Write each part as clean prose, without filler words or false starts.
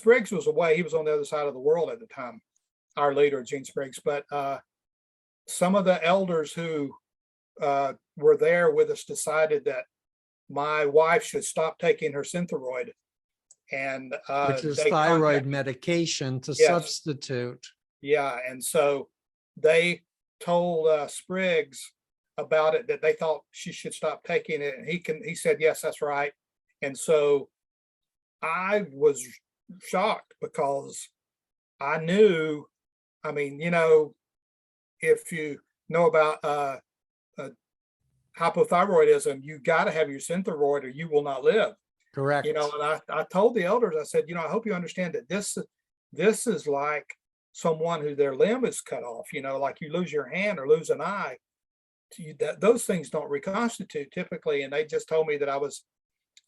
Spriggs was away. He was on the other side of the world at the time, our leader, Gene Spriggs. But some of the elders who were there with us decided that my wife should stop taking her Synthroid. And which is they thyroid medication to Yes. substitute. Yeah, and so they told Spriggs about it, that they thought she should stop taking it, and he said, yes, that's right. And so I was shocked because I knew, I mean, you know, if you know about hypothyroidism, you got to have your Synthroid or you will not live. Correct. You know, and I told the elders, I said, you know, I hope you understand that this is like someone who their limb is cut off, you know, like you lose your hand or lose an eye. Those things don't reconstitute typically. And they just told me that I was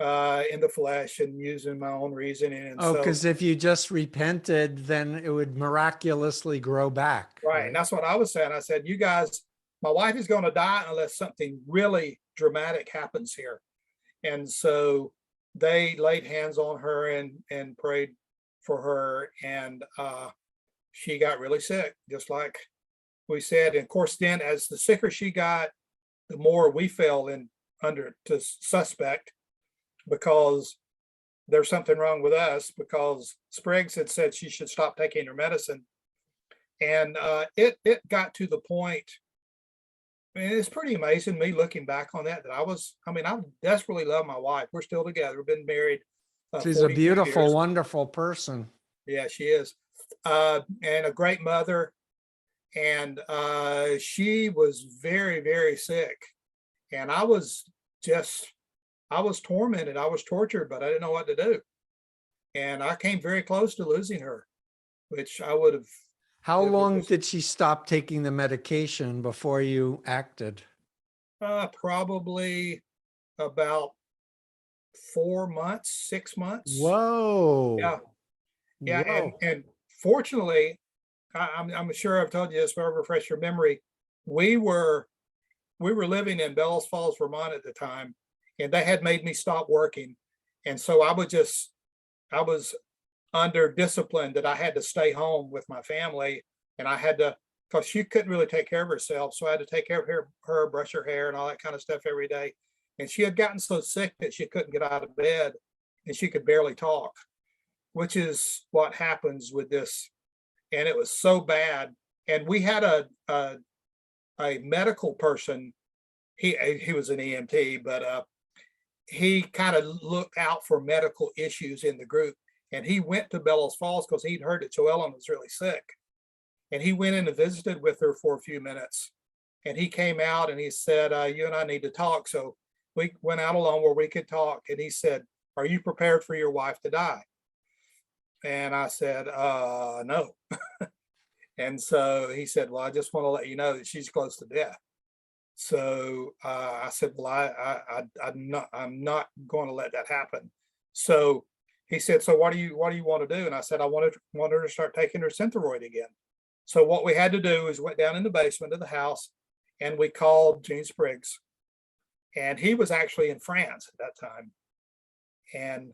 in the flesh and using my own reasoning. And because if you just repented, then it would miraculously grow back. Right. And that's what I was saying. I said, you guys, my wife is going to die unless something really dramatic happens here. And so they laid hands on her and prayed for her. And she got really sick, just like we said. And of course, then as the sicker she got, the more we fell in under to suspect, because there's something wrong with us, because Spriggs had said she should stop taking her medicine. And it got to the point, I mean, it's pretty amazing me looking back on that I desperately love my wife. We're still together. We've been married. She's a beautiful, wonderful person. Yeah, she is. And a great mother. And she was very, very sick. And I was tormented. I was tortured, but I didn't know what to do. And I came very close to losing her, which I would have. How long did she stop taking the medication before you acted? Probably about 4 months, 6 months. Whoa. Yeah. Yeah. Whoa. And fortunately, I'm sure I've told you this, but I'll refresh your memory. We were living in Bellows Falls, Vermont at the time, and they had made me stop working. And so I was under discipline that I had to stay home with my family, and I had to, because she couldn't really take care of herself. So I had to take care of her, brush her hair and all that kind of stuff every day. And she had gotten so sick that she couldn't get out of bed and she could barely talk, which is what happens with this. And it was so bad. And we had a medical person, he was an EMT, but he kind of looked out for medical issues in the group. And he went to Bellows Falls because he'd heard that Joellen was really sick. And he went in and visited with her for a few minutes. And he came out and he said, you and I need to talk. So we went out alone where we could talk. And he said, are you prepared for your wife to die? And I said, no. And so he said, well, I just want to let you know that she's close to death. So I said, well, I'm not going to let that happen. So he said, so what do you want to do? And I said, I want her to start taking her Synthroid again. So what we had to do is went down in the basement of the house and we called Gene Spriggs. And he was actually in France at that time. And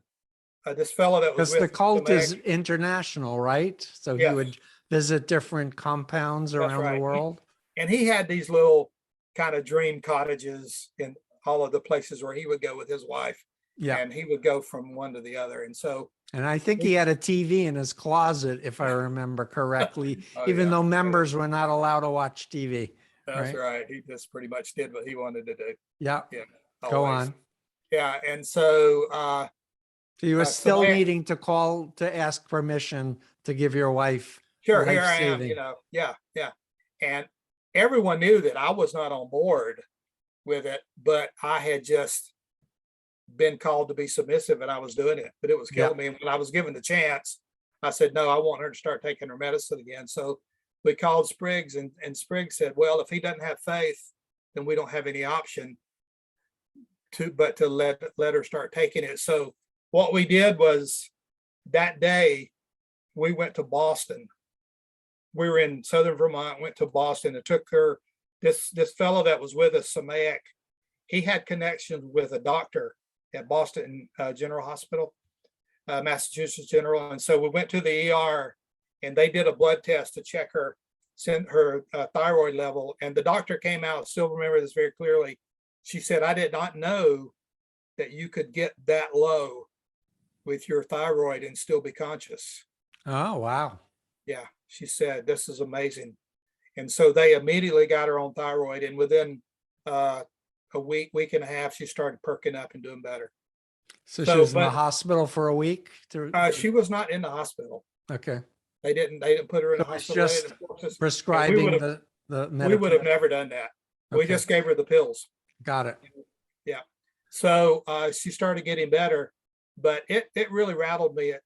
this fellow that was because the cult is international, right? So he would visit different compounds around the world. And he had these little kind of dream cottages in all of the places where he would go with his wife. Yeah. And he would go from one to the other. And so. And I think he had a TV in his closet, if I remember correctly, even though members were not allowed to watch TV. That's right. He just pretty much did what he wanted to do. Yeah. Yeah. Go on. Yeah. And so. You were still needing to call to ask permission to give your wife. Sure, here I am, yeah. And everyone knew that I was not on board with it, but I had just been called to be submissive and I was doing it, but it was killing me. And when I was given the chance, I said, no, I want her to start taking her medicine again. So we called Spriggs and Spriggs said, well, if he doesn't have faith, then we don't have any option but to let her start taking it. So what we did was that day we went to Boston. We were in Southern Vermont, went to Boston and took her, this fellow that was with us, Samayak, he had connections with a doctor at Boston General Hospital. Massachusetts General. And so we went to the ER and they did a blood test to check her, sent her thyroid level. And the doctor came out, still remember this very clearly. She said, I did not know that you could get that low with your thyroid and still be conscious. Oh, wow. Yeah, she said, this is amazing. And so they immediately got her on thyroid, and within a week and a half, she started perking up and doing better. So she was in the hospital for a week? She was not in the hospital. Okay. They didn't put her in So the it's hospital. just prescribing the We would have never done that. We Okay. just gave her the pills. Got it. Yeah. So she started getting better, but it really rattled me